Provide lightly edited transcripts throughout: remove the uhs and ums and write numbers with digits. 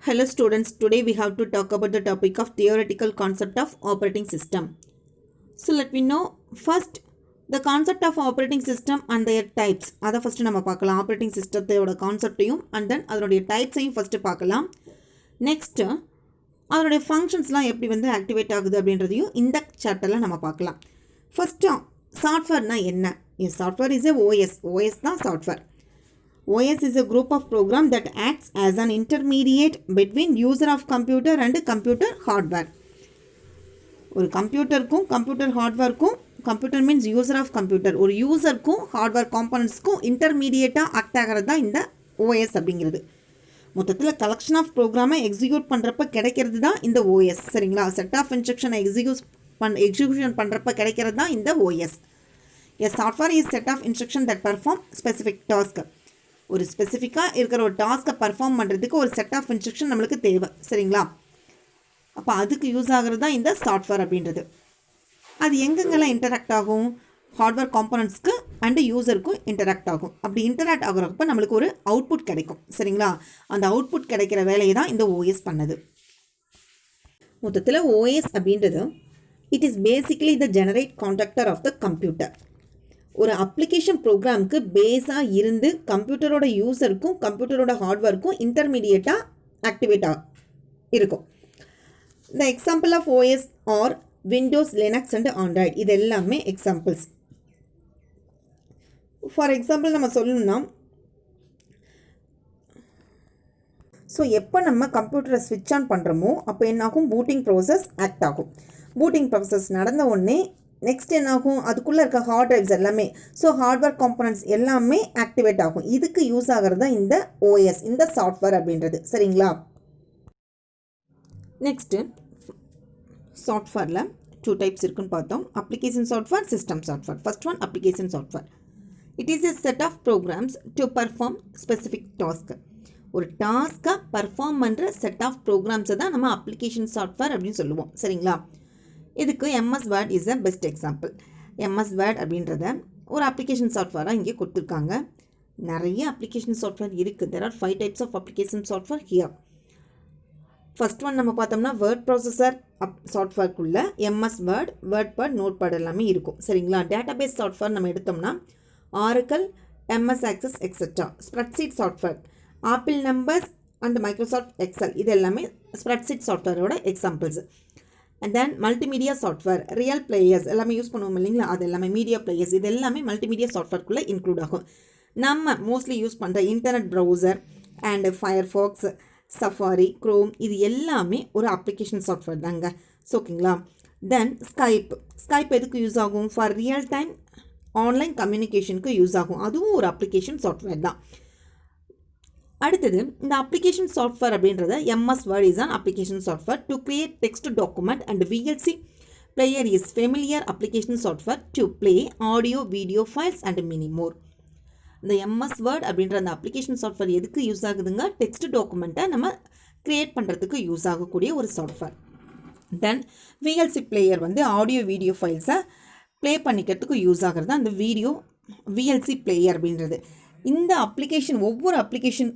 Hello students, today we have to talk about the topic of theoretical concept of operating system. So let me know first the concept of operating system and their types. Adha first நம்ம பார்க்கலாம் operating system ஓட கான்செப்டையும் and then அதனுடைய டைப்ஸையும் first பார்க்கலாம். Next அதனுடைய ஃபங்க்ஷன்ஸ்லாம் எப்படி வந்து activate ஆகுது அப்படின்றதையும் இந்த சாப்டர்ல நம்ம பார்க்கலாம். ஃபர்ஸ்ட் சாஃப்ட்வேர்னா என்ன? Software is a OS. OS தான் software. OS is a group of programs that acts as an intermediate between user of computer and computer hardware. ஒரு கம்ப்யூட்டருக்கும் கம்ப்யூட்டர் ஹார்ட்வேர்க்கும் computer means user of computer ஒரு யூசருக்கும் hardware காம்பனன்ட்ஸ்க்கும் இன்டர்மீடியேட்டாக act ஆகிறது தான் இந்த OS அப்படிங்கிறது. மொத்தத்தில் கலெக்ஷன் ஆஃப் ப்ரோக்ராமை எக்ஸிக்யூட் பண்ணுறப்ப கிடைக்கிறது தான் இந்த OS. சரிங்களா? செட் ஆஃப் இன்ஸ்ட்ரக்ஷனை எக்ஸிக்யூஷன் பண்ணுறப்ப கிடைக்கிறது தான் இந்த OS. A software is set of instruction that perform specific task. ஒரு ஸ்பெசிஃபிக்காக இருக்கிற ஒரு டாஸ்க்கை பர்ஃபார்ம் பண்ணுறதுக்கு ஒரு செட் ஆஃப் இன்ஸ்ட்ரக்ஷன் நம்மளுக்கு தேவை. சரிங்களா? அப்போ அதுக்கு யூஸ் ஆகிறது தான் இந்த சாஃப்ட்வேர் அப்படின்றது. அது எங்கெங்கெல்லாம் இன்டராக்ட் ஆகும்? ஹார்ட்வேர் காம்பனன்ட்ஸ்க்கு அண்டு யூசருக்கும் இன்டராக்ட் ஆகும். அப்படி இன்டராக்ட் ஆகிறப்ப நம்மளுக்கு ஒரு அவுட்புட் கிடைக்கும். சரிங்களா? அந்த அவுட்புட் கிடைக்கிற வேலையை தான் இந்த OS பண்ணுது. மொத்தத்தில் OS அப்படின்றது it is basically the generate contractor of the computer. ஒரு அப்ளிகேஷன் ப்ரோக்ராமுக்கு பேஸாக இருந்து கம்ப்யூட்டரோட யூசருக்கும் கம்ப்யூட்டரோட ஹார்ட்வேருக்கும் இன்டர்மீடியேட்டாக ஆக்டிவேட் இருக்கும். இந்த example of OS or Windows, Linux and Android இது எல்லாமே எக்ஸாம்பிள்ஸ். ஃபார் எக்ஸாம்பிள் நம்ம சொல்லணும்னா ஸோ எப்போ நம்ம கம்ப்யூட்டரை ஸ்விட்ச் ஆன் பண்ணுறோமோ அப்போ என்னாகும்? பூட்டிங் ப்ராசஸ் ஆக்ட் ஆகும். பூட்டிங் ப்ராசஸ் நடந்த உடனே நெக்ஸ்ட் என்ன ஆகும்? அதுக்குள்ளே இருக்க ஹார்ட் டிரைவ்ஸ் எல்லாமே ஸோ ஹார்ட்வேர் காம்பனன்ட்ஸ் எல்லாமே ஆக்டிவேட் ஆகும். இதுக்கு யூஸ் ஆகிறது தான் இந்த OS, இந்த சாஃப்ட்வேர் அப்படின்றது. சரிங்களா? நெக்ஸ்ட்டு சாஃப்ட்வேரில் 2 டைப்ஸ் இருக்குன்னு பார்த்தோம். Application software, system software. First one application software. It is a set of programs to perform specific task. ஒரு டாஸ்க்கை பர்ஃபார்ம் பண்ணுற செட் ஆஃப் ப்ரோக்ராம்ஸை தான் நம்ம அப்ளிகேஷன் சாஃப்ட்வேர் அப்படின்னு சொல்லுவோம். சரிங்களா? இதுக்கு MS Word is a best example. MS Word அப்படின்றத ஒரு அப்ளிகேஷன் சாஃப்ட்வேராக இங்கே கொடுத்துருக்காங்க. நிறைய அப்ளிகேஷன் சாஃப்ட்வேர் இருக்குது. There are 5 types of application software here. First one நம்ம பார்த்தோம்னா வேர்ட் ப்ராசஸர் சாஃப்ட்வேர்க்குள்ளே MS Word, WordPad, Notepad எல்லாமே இருக்கும். சரிங்களா? டேட்டாபேஸ் சாஃப்ட்வேர் நம்ம எடுத்தோம்னா Oracle, MS Access etcetera. Spreadsheet software Apple Numbers and Microsoft Excel இது எல்லாமே ஸ்ப்ரெட்ஷீட் சாஃப்ட்வேரோட examples. And then multimedia software, real players எல்லாமே யூஸ் பண்ணுவோம் இல்லைங்களா? அது எல்லாமே மீடியா பிளேயர்ஸ் இது எல்லாமே மல்டிமீடியா சாஃப்ட்வேர்க்குள்ளே இன்க்ளூட் ஆகும். நம்ம மோஸ்ட்லி யூஸ் பண்ணுற internet browser and Firefox, Safari, Chrome இது எல்லாமே ஒரு அப்ளிகேஷன் சாஃப்ட்வேர் தாங்க. ஓகேங்களா? தென் ஸ்கைப் எதுக்கு யூஸ் ஆகும்? ஃபார் ரியல் டைம் ஆன்லைன் கம்யூனிகேஷனுக்கு யூஸ் ஆகும். அதுவும் ஒரு அப்ளிகேஷன் சாஃப்ட்வேர் தான். அடுத்தது இந்த அப்ளிகேஷன் சாஃப்ட்வேர் அப்படின்றத MS Word is an application software to create text document and VLC player is familiar application software to play audio, video files and many more. இந்த MS Word அப்படின்ற அந்த application software எதுக்கு use ஆகுதுங்க? Text டாக்குமெண்ட்டை நம்ம create பண்ணுறதுக்கு use ஆகக்கூடிய ஒரு சாஃப்ட்வேர். தென் VLC பிளேயர் வந்து ஆடியோ, வீடியோ ஃபைல்ஸை ப்ளே பண்ணிக்கிறதுக்கு யூஸ் ஆகிறது அந்த VLC பிளேயர் அப்படின்றது. இந்த அப்ளிகேஷன் ஒவ்வொரு அப்ளிகேஷன்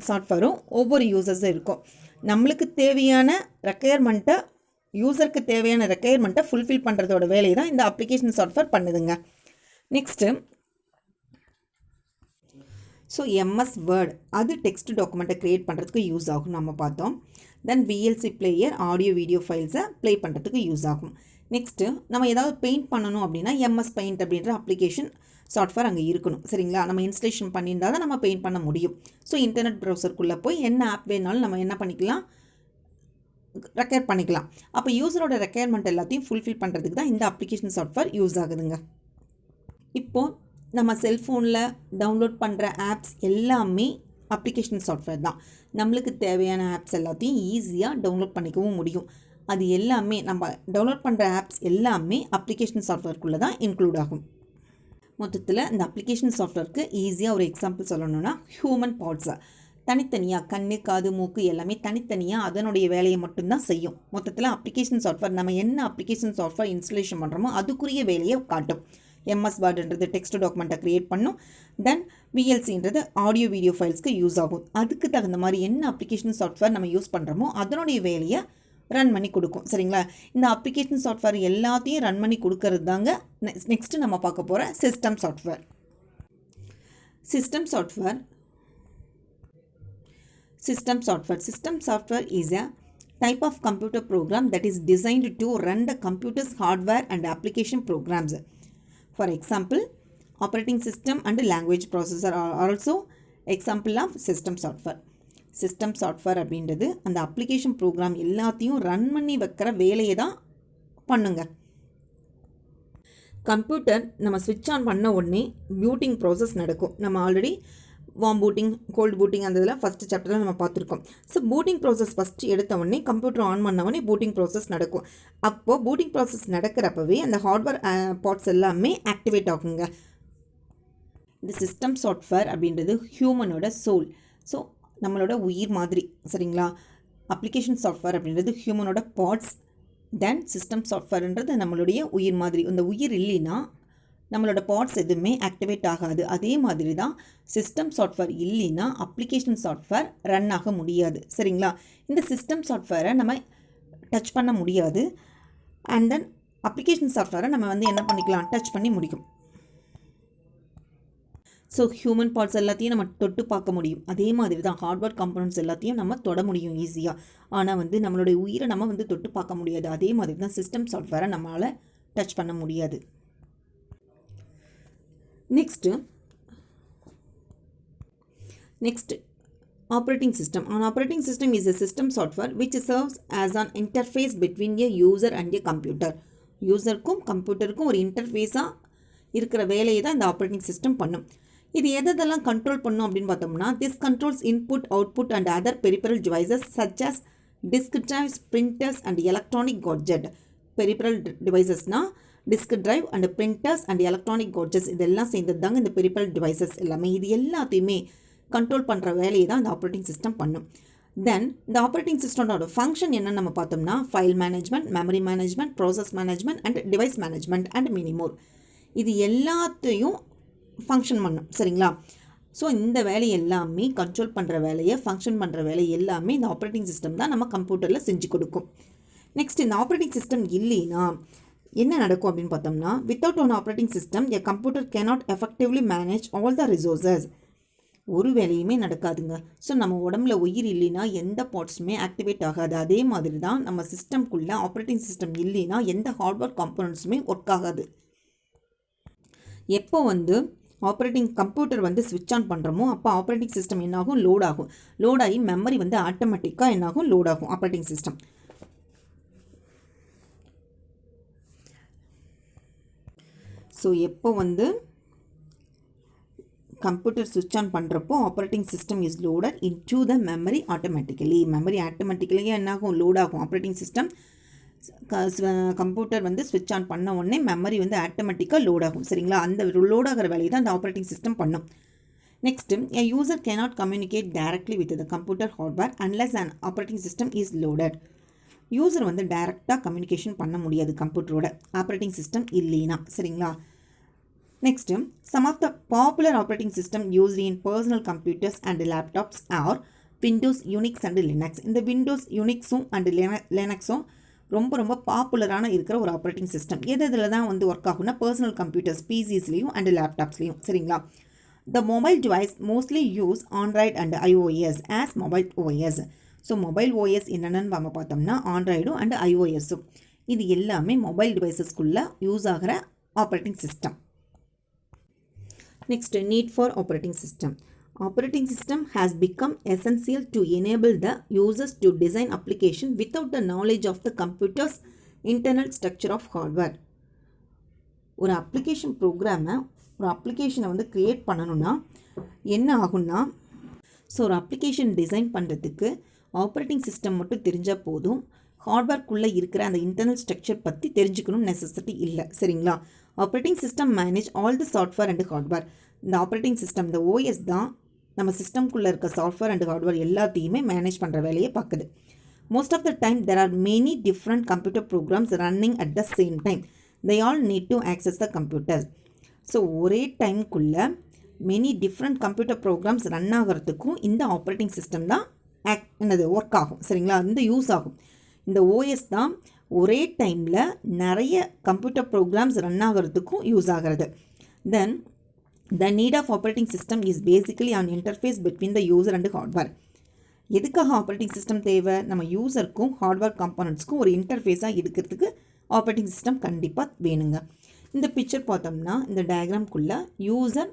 சாஃப்ட்வேரும் ஒவ்வொரு யூசர்ஸும் இருக்கும். நம்மளுக்கு தேவையான ரெக்குயர்மெண்ட்டை யூசருக்கு தேவையான ரெக்குயர்மெண்ட்டை ஃபுல்ஃபில் பண்ணுறதோட வேலையை தான் இந்த அப்ளிகேஷன் சாஃப்ட்வேர் பண்ணுதுங்க. நெக்ஸ்ட்டு ஸோ MS Word அது டெக்ஸ்ட் டாக்குமெண்ட்டை க்ரியேட் பண்ணுறதுக்கு யூஸ் ஆகும் நம்ம பார்த்தோம். Then VLC player audio, video ஃபைல்ஸை ப்ளே பண்ணுறதுக்கு யூஸ் ஆகும். நெக்ஸ்ட்டு நம்ம ஏதாவது பெயிண்ட் பண்ணணும் அப்படின்னா MS Paint அப்படின்ற அப்ளிகேஷன் சாஃப்ட்வேர் அங்கே இருக்கணும். சரிங்களா? நம்ம இன்ஸ்டலேஷன் பண்ணியிருந்தால் தான் நம்ம பெயிண்ட் பண்ண முடியும். ஸோ இன்டர்நெட் ப்ரௌசருக்குள்ளே போய் என்ன ஆப் வேணாலும் நம்ம என்ன பண்ணிக்கலாம்? ரெக்கயர் பண்ணிக்கலாம். அப்போ யூசரோட ரெக்குயர்மெண்ட் எல்லாத்தையும் ஃபுல்ஃபில் பண்ணுறதுக்கு தான் இந்த அப்ளிகேஷன் சாஃப்ட்வேர் யூஸ் ஆகுதுங்க. இப்போது நம்ம செல்ஃபோனில் டவுன்லோட் பண்ணுற ஆப்ஸ் எல்லாமே அப்ளிகேஷன் சாஃப்ட்வேர் தான். நம்மளுக்கு தேவையான ஆப்ஸ் எல்லாத்தையும் ஈஸியாக டவுன்லோட் பண்ணிக்கவும் முடியும். அது எல்லாமே நம்ம டவுன்லோட் பண்ணுற ஆப்ஸ் எல்லாமே அப்ளிகேஷன் சாஃப்ட்வேர்க்குள்ளே தான் இன்க்ளூட் ஆகும். மொத்தத்தில் இந்த அப்ளிகேஷன் சாஃப்ட்வேருக்கு ஈஸியாக ஒரு எக்ஸாம்பிள் சொல்லணும்னா ஹியூமன் பார்ட்ஸை தனித்தனியாக கண்ணு, காது, மூக்கு எல்லாமே தனித்தனியாக அதனுடைய வேலையை மட்டும்தான் செய்யும். மொத்தத்தில் அப்ளிகேஷன் சாஃப்ட்வேர் நம்ம என்ன அப்ளிகேஷன் சாஃப்ட்வேர் இன்ஸ்டலேஷன் பண்ணுறோமோ அதுக்குரிய வேலையை காட்டும். எம்எஸ் வேர்டுன்றது டெக்ஸ்ட் டாக்குமெண்ட்டை க்ரியேட் பண்ணும். தென் விஎல்சின்றது ஆடியோ வீடியோ ஃபைல்ஸ்க்கு யூஸ் ஆகும். அதுக்கு தகுந்த மாதிரி என்ன அப்ளிகேஷன் சாஃப்ட்வேர் நம்ம யூஸ் பண்ணுறோமோ அதனுடைய வேலையை ரன் பண்ணி கொடுக்கும். சரிங்களா? இந்த அப்ளிகேஷன் சாஃப்ட்வேர் எல்லாத்தையும் ரன் பண்ணி கொடுக்கறது தாங்க நெக்ஸ்ட்டு நம்ம பார்க்க போகிற system software. System software is a type of computer program that is designed to run the computer's hardware and application programs. For example, operating system and language processor are also example of system software. System software அப்படின்றது அந்த application program எல்லாத்தையும் run பண்ணி வைக்கிற வேலையை தான் பண்ணுங்க. Computer நம்ம ஸ்விட்ச் ஆன் பண்ண உடனே பூட்டிங் ப்ராசஸ் நடக்கும். நம்ம already warm booting, cold booting அந்த இதில் ஃபஸ்ட்டு சாப்டரில் நம்ம பார்த்துருக்கோம். ஸோ பூட்டிங் ப்ராசஸ் ஃபஸ்ட்டு எடுத்த உடனே கம்ப்யூட்டர் ஆன் பண்ண உடனே பூட்டிங் ப்ராசஸ் நடக்கும். அப்போது பூட்டிங் ப்ராசஸ் நடக்கிறப்பவே அந்த ஹார்ட்வேர் பார்ட்ஸ் எல்லாமே ஆக்டிவேட் ஆகுங்க. இந்த சிஸ்டம் சாஃப்ட்வேர் அப்படின்றது ஹியூமனோட சோல். ஸோ நம்மளோட உயிர் மாதிரி. சரிங்களா? அப்ளிகேஷன் சாஃப்ட்வேர் அப்படின்றது ஹியூமனோட பார்ட்ஸ். தென் சிஸ்டம் சாஃப்ட்வேர்ன்றது நம்மளுடைய உயிர் மாதிரி. இந்த உயிர் இல்லைன்னா நம்மளோட பார்ட்ஸ் எதுவுமே ஆக்டிவேட் ஆகாது. அதே மாதிரி தான் சிஸ்டம் சாஃப்ட்வேர் இல்லைன்னா அப்ளிகேஷன் சாஃப்ட்வேர் ரன் ஆக முடியாது. சரிங்களா? இந்த சிஸ்டம் சாஃப்ட்வேரை நம்ம டச் பண்ண முடியாது. அண்ட் தென் அப்ளிகேஷன் சாஃப்ட்வேரை நம்ம என்ன பண்ணிக்கலாம், டச் பண்ணி முடியும். ஸோ ஹியூமன் பார்ட்ஸ் எல்லாத்தையும் நம்ம தொட்டு பார்க்க முடியும். அதே மாதிரி தான் ஹார்ட்வேர் காம்பனன்ட்ஸ் எல்லாத்தையும் நம்ம தொட முடியும் ஈஸியாக. ஆனால் நம்மளுடைய உயிரை நம்ம தொட்டு பார்க்க முடியாது. அதே மாதிரி தான் சிஸ்டம் சாஃப்ட்வேரை நம்மளால் டச் பண்ண முடியாது. Next, operating system. An operating system is a system software which serves as an interface between a user and a computer. யூசருக்கும் கம்ப்யூட்டருக்கும் ஒரு இன்டர்ஃபேஸாக இருக்கிற வேலையை தான் இந்த ஆப்ரேட்டிங் சிஸ்டம் பண்ணும். இது எதெல்லாம் கண்ட்ரோல் பண்ணும் அப்படின்னு பார்த்தோம்னா, this controls input, output and other peripheral devices such as disk drives, printers and electronic gadget. Peripheral devices-னா disk drive and printers and electronic gadgets இதெல்லாம் சேர்ந்தது தாங்க இந்த peripheral devices எல்லாமே. இது எல்லாத்தையுமே கண்ட்ரோல் பண்ணுற வேலையை தான் இந்த ஆப்ரேட்டிங் சிஸ்டம் பண்ணும். தென் இந்த ஆப்ரேட்டிங் சிஸ்டமோட ஃபங்க்ஷன் என்னன்னு நம்ம பார்த்தோம்னா, file management, memory management, process management and device management and many மோர். இது எல்லாத்தையும் ஃபங்க்ஷன் பண்ணும். சரிங்களா? ஸோ இந்த வேலை எல்லாமே கண்ட்ரோல் பண்ணுற வேலையை, ஃபங்க்ஷன் பண்ணுற வேலை எல்லாமே இந்த ஆப்ரேட்டிங் சிஸ்டம் தான் நம்ம கம்ப்யூட்டரில் செஞ்சு கொடுக்கும். நெக்ஸ்ட், இந்த ஆப்ரேட்டிங் சிஸ்டம் இல்லைன்னா என்ன நடக்கும் அப்படின்னு பார்த்தோம்னா, without one operating system a computer cannot effectively manage all the resources. ஒரு வேலையுமே நடக்காதுங்க. ஸோ நம்ம உடம்புல உயிர் இல்லைன்னா எந்த பார்ட்ஸுமே ஆக்டிவேட் ஆகாது. அதே மாதிரி தான் நம்ம சிஸ்டம்குள்ளே ஆப்ரேட்டிங் சிஸ்டம் இல்லைன்னா எந்த ஹார்ட்வேர் காம்பனன்ட்ஸுமே ஒர்க் ஆகாது. எப்போ ஆப்ரேட்டிங் கம்ப்யூட்டர் ஸ்விட்ச் ஆன் பண்ணுறோமோ அப்போ ஆப்ரேட்டிங் சிஸ்டம் என்னாகும், லோட் ஆகும். லோட் ஆகி மெமரி ஆட்டோமேட்டிக்காக என்னாகும், லோட் ஆகும் ஆப்ரேட்டிங் சிஸ்டம். ஸோ எப்போ கம்ப்யூட்டர் ஸ்விட்ச் ஆன் பண்ணுறப்போ operating system is loaded into the memory automatically. Memory ஆட்டோமேட்டிக்கலியாக என்னாகும், லோட் ஆகும். ஆப்ரேட்டிங் சிஸ்டம் கம்ப்யூட்டர் ஸ்விட்ச் ஆன் பண்ண உடனே மெமரி ஆட்டோமேட்டிக்காக லோட் ஆகும். சரிங்களா? அந்த லோட் ஆகிற வேலையை தான் அந்த ஆப்ரேட்டிங் சிஸ்டம் பண்ணும். Next, a user cannot communicate directly with the computer hardware unless an operating system is loaded. User டைரெக்டாக கம்யூனிகேஷன் பண்ண முடியாது கம்ப்யூட்டரோட ஆப்ரேட்டிங் சிஸ்டம் இல்லைன்னா. சரிங்களா? Next, some of the popular operating system used in personal computers and laptops are Windows, Unix and Linux. இந்த Windows, யூனிக்ஸும் and லினக்ஸும் ரொம்ப பாப்புலரான இருக்கிற ஒரு ஆப்ரேட்டிங் சிஸ்டம். இதில் தான் ஒர்க் ஆகும்னா பர்சனல் கம்ப்யூட்டர்ஸ், பிசிஸ்லேயும் அண்ட் லேப்டாப்ஸ்லேயும். சரிங்களா? The mobile device mostly use Android and iOS as mobile OS. So mobile OS என்னென்னு நம்ம பார்த்தோம்னா ஆண்ட்ராய்டும் அண்ட் ஐஓஎஸும். இது எல்லாமே மொபைல் டிவைசஸ்க்குள்ளே யூஸ் ஆகிற operating system. Next, need for operating system. Operating system has become essential to enable the users to design application without the knowledge of the computer's internal structure of hardware. ஒரு application ப்ரோக்ராமை, ஒரு அப்ளிகேஷனை create பண்ணணும்னா என்ன ஆகும்னா, so ஒரு application design பண்ணுறதுக்கு operating system மட்டும் தெரிஞ்சால் போதும். ஹார்ட்வேர்க்குள்ளே இருக்கிற அந்த இன்டர்னல் ஸ்ட்ரக்சர் பற்றி தெரிஞ்சுக்கணும் நெசசிட்டி இல்லை. சரிங்களா? Operating system manage all the software and hardware. இந்த ஆப்ரேட்டிங் சிஸ்டம், இந்த ஓஎஸ் தான் நம்ம சிஸ்டம்குள்ளே இருக்க சாஃப்ட்வேர் அண்ட் ஹார்ட்வேர் எல்லாத்தையுமே மேனேஜ் பண்ணுற வேலையை பார்க்குது. Most of the time there are many different computer programs running at the same time. They all need to access the computers. So ஒரே டைம்குள்ளே many different computer programs run ஆகிறதுக்கும் இந்த operating system தான் என்னது work ஆகும். சரிங்களா, இந்த use ஆகும். இந்த ஓஎஸ் தான் ஒரே டைமில் நிறைய கம்ப்யூட்டர் ப்ரோக்ராம்ஸ் ரன் ஆகிறதுக்கும் யூஸ் ஆகிறது. Then the need of operating system is basically an interface between the user and hardware. எதுக்காக ஆப்ரேட்டிங் சிஸ்டம் தேவை? நம்ம யூசருக்கும் ஹார்ட்வேர் காம்பனண்ட்ஸ்க்கும் ஒரு இன்டர்ஃபேஸாக இருக்கிறதுக்கு ஆப்ரேட்டிங் சிஸ்டம் கண்டிப்பாக வேணுங்க. இந்த பிக்சர் பார்த்தோம்னா இந்த டயக்ராம்குள்ளே யூசர்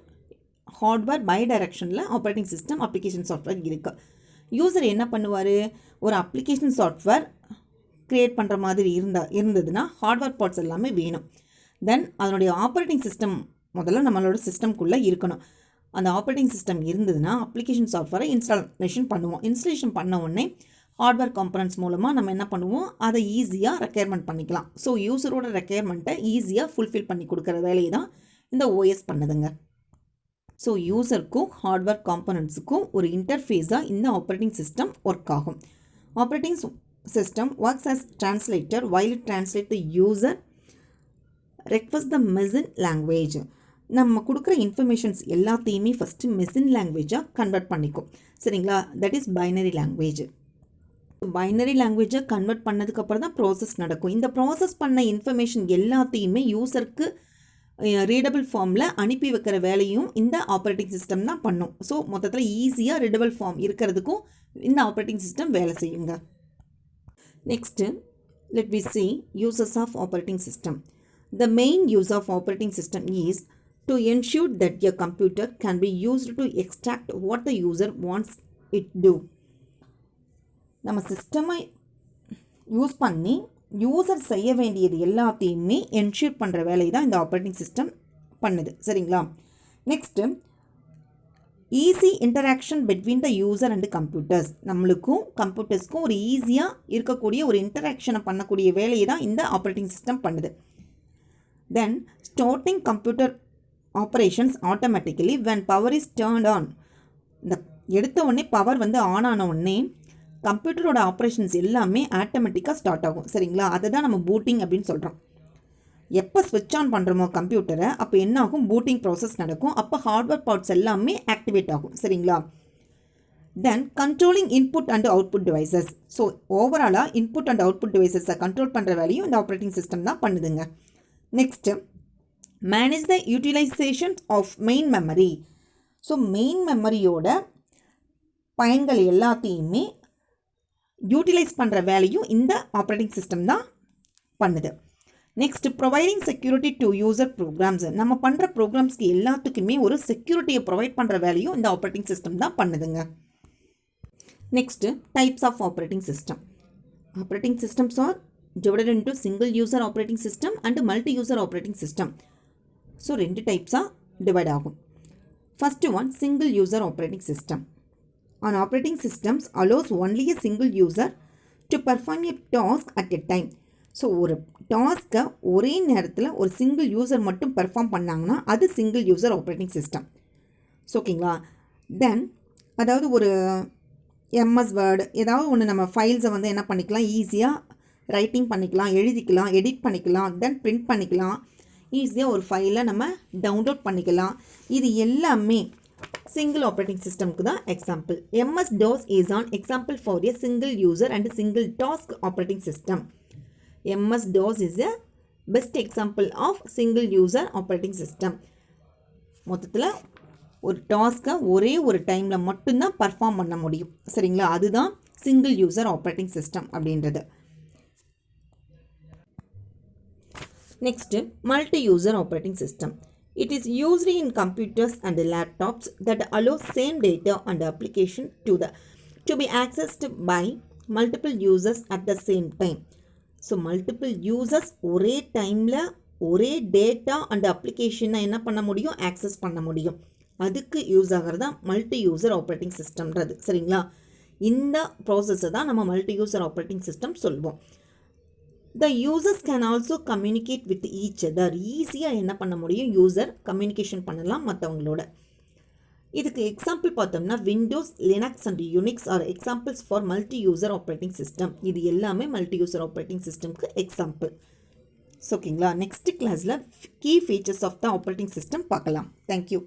ஹார்ட்வேர் பை டைரக்ஷனில் ஆப்ரேட்டிங் சிஸ்டம் அப்ளிகேஷன் சாஃப்ட்வேர் இருக்குது. யூசர் என்ன பண்ணுவார்? ஒரு அப்ளிகேஷன் சாஃப்ட்வேர் க்ரியேட் பண்ணுற மாதிரி இருந்ததுன்னா ஹார்ட்வேர் பார்ட்ஸ் எல்லாமே வேணும். தென் அதனுடைய ஆப்ரேட்டிங் சிஸ்டம் முதல்ல நம்மளோட சிஸ்டம்குள்ளே இருக்கணும். அந்த ஆப்ரேட்டிங் சிஸ்டம் இருந்ததுன்னா அப்ளிகேஷன் சாஃப்ட்வேரை இன்ஸ்டாலேஷன் பண்ணுவோம். இன்ஸ்டாலேஷன் பண்ண உடனே ஹார்ட்வேர் காம்பனன்ட்ஸ் மூலமாக நம்ம என்ன பண்ணுவோம்? அதை ஈஸியாக ரெக்யர்மெண்ட் பண்ணிக்கலாம். ஸோ யூசரோட ரெக்யர்மெண்ட்டை ஈஸியாக ஃபுல்ஃபில் பண்ணி கொடுக்குற வேலையை தான் இந்த ஓஎஸ் பண்ணுதுங்க. ஸோ யூசருக்கும் ஹார்ட்வேர் காம்பனன்ட்ஸுக்கும் ஒரு இன்டர்ஃபேஸாக இந்த ஆப்ரேட்டிங் சிஸ்டம் ஒர்க் ஆகும். Operating system works as translator while it translates the user request the machine language. நம்ம கொடுக்குற இன்ஃபர்மேஷன்ஸ் எல்லாத்தையுமே ஃபஸ்ட்டு மெஷின் லாங்குவேஜாக கன்வெர்ட் பண்ணிக்கும். சரிங்களா, that is binary language. Binary லாங்குவேஜை கன்வெர்ட் பண்ணதுக்கப்புறம் தான் ப்ராசஸ் நடக்கும். இந்த ப்ராசஸ் பண்ண இன்ஃபர்மேஷன் எல்லாத்தையுமே யூசருக்கு ரீடபிள் ஃபார்மில் அனுப்பி வைக்கிற வேலையும் இந்த ஆப்ரேட்டிங் சிஸ்டம் தான் பண்ணும். ஸோ மொத்தத்தில் ஈஸியாக ரீடபிள் ஃபார்ம் இருக்கிறதுக்கும் இந்த ஆப்ரேட்டிங் சிஸ்டம் வேலை செய்யுங்க. Next let we see uses of operating system. The main use of operating system is to ensure that your computer can be used to extract what the user wants it do. நம்ம சிஸ்டமை use பண்ணி user செய்ய வேண்டியது எல்லாத்தையுமே ensure பண்ணுற வேலையை தான் இந்த ஆப்ரேட்டிங் சிஸ்டம் பண்ணுது. சரிங்களா, next easy interaction between the user and computers. நம்மளுக்கும் கம்ப்யூட்டர்ஸ்க்கும் ஒரு ஈஸியாக இருக்கக்கூடிய ஒரு இன்டராக்ஷனை பண்ணக்கூடிய வேலையை தான் இந்த ஆப்ரேட்டிங் சிஸ்டம் பண்ணுது. Then starting computer operations automatically when power is turned on. இந்த எடுத்த உடனே பவர் ஆன் ஆன உடனே கம்ப்யூட்டரோட ஆப்ரேஷன்ஸ் எல்லாமே ஆட்டோமேட்டிக்காக ஸ்டார்ட் ஆகும். சரிங்களா, அதை தான் நம்ம பூட்டிங் அப்படின்னு சொல்கிறோம். எப்போ ஸ்விட்ச் ஆன் பண்ணுறோமோ கம்ப்யூட்டரை அப்போ என்ன ஆகும்? பூட்டிங் ப்ராசஸ் நடக்கும். அப்போ ஹார்ட்வேர் பார்ட்ஸ் எல்லாமே ஆக்டிவேட் ஆகும். சரிங்களா, then controlling input and output devices. So ஓவராலாக இன்புட் அண்ட் அவுட்புட் டிவைசஸை கண்ட்ரோல் பண்ணுற வேலையும் இந்த ஆப்ரேட்டிங் சிஸ்டம் தான் பண்ணுதுங்க. Next manage the utilization of main memory. So main மெமரியோட பயன்கள் எல்லாத்தையுமே யூட்டிலைஸ் பண்ணுற வேலையும் இந்த ஆப்ரேட்டிங் சிஸ்டம் தான் பண்ணுது. Next providing security to user programs. நம்ம பண்ணுற ப்ரோக்ராம்ஸ்க்கு எல்லாத்துக்குமே ஒரு செக்யூரிட்டியை ப்ரொவைட் பண்ணுற வேலையும் இந்த ஆப்ரேட்டிங் சிஸ்டம் தான் பண்ணுதுங்க. Next types of operating system. Operating systems are divided into single user operating system and multi user operating system. So ரெண்டு டைப்ஸாக டிவைட் ஆகும். First one single user operating system. On operating systems allows only a single user to perform a task at a time. So ஒரு டாஸ்க்கை ஒரே நேரத்தில் ஒரு single user மட்டும் perform பண்ணாங்கன்னா அது single user operating system. So ஓகேங்களா, தென் அதாவது ஒரு எம்எஸ் வேர்டு ஏதாவது ஒன்று நம்ம ஃபைல்ஸை என்ன பண்ணிக்கலாம்? ஈஸியாக ரைட்டிங் பண்ணிக்கலாம், எழுதிக்கலாம், எடிட் பண்ணிக்கலாம், தென் பிரிண்ட் பண்ணிக்கலாம், ஈஸியாக ஒரு ஃபைலை நம்ம டவுன்லோட் பண்ணிக்கலாம். இது எல்லாமே சிங்கிள் ஆப்ரேட்டிங் சிஸ்டம்க்கு தான் example. MS DOS is an example for a single user and single task operating system. MS DOS is a best example of single user operating system. மொத்தத்தில் ஒரு டாஸ்க்கை ஒரே ஒரு டைமில் மட்டும்தான் பர்ஃபார்ம் பண்ண முடியும். சரிங்களா, அதுதான் சிங்கிள் யூசர் ஆப்ரேட்டிங் சிஸ்டம் அப்படின்றது. Next, multi-user operating system. It is used in computers and laptops that allow same data and application to be accessed by multiple users at the same time. So, multiple users ஒரே டைமில் ஒரே data and அப்ளிகேஷனை என்ன பண்ண முடியும்? Access பண்ண முடியும். அதுக்கு யூஸ் ஆகிறதா மல்டி யூசர் ஆப்ரேட்டிங் சிஸ்டம்ன்றது. சரிங்களா, இந்த ப்ராசஸை தான் நம்ம மல்டி யூசர் ஆப்ரேட்டிங் சிஸ்டம் சொல்வோம். The users can also communicate with each other. ஈஸியாக என்ன பண்ண முடியும்? யூசர் கம்யூனிகேஷன் பண்ணலாம் மற்றவங்களோட. இதுக்கு எக்ஸாம்பிள் பார்த்தோம்னா Windows, Linux and Unix are examples for multi user operating system. இது எல்லாமே மல்டி யூசர் ஆப்ரேட்டிங் சிஸ்டம்க்கு எக்ஸாம்பிள். ஸோ ஓகேங்களா, நெக்ஸ்ட் கிளாஸில் key features of the operating system பார்க்கலாம். தேங்க்யூ.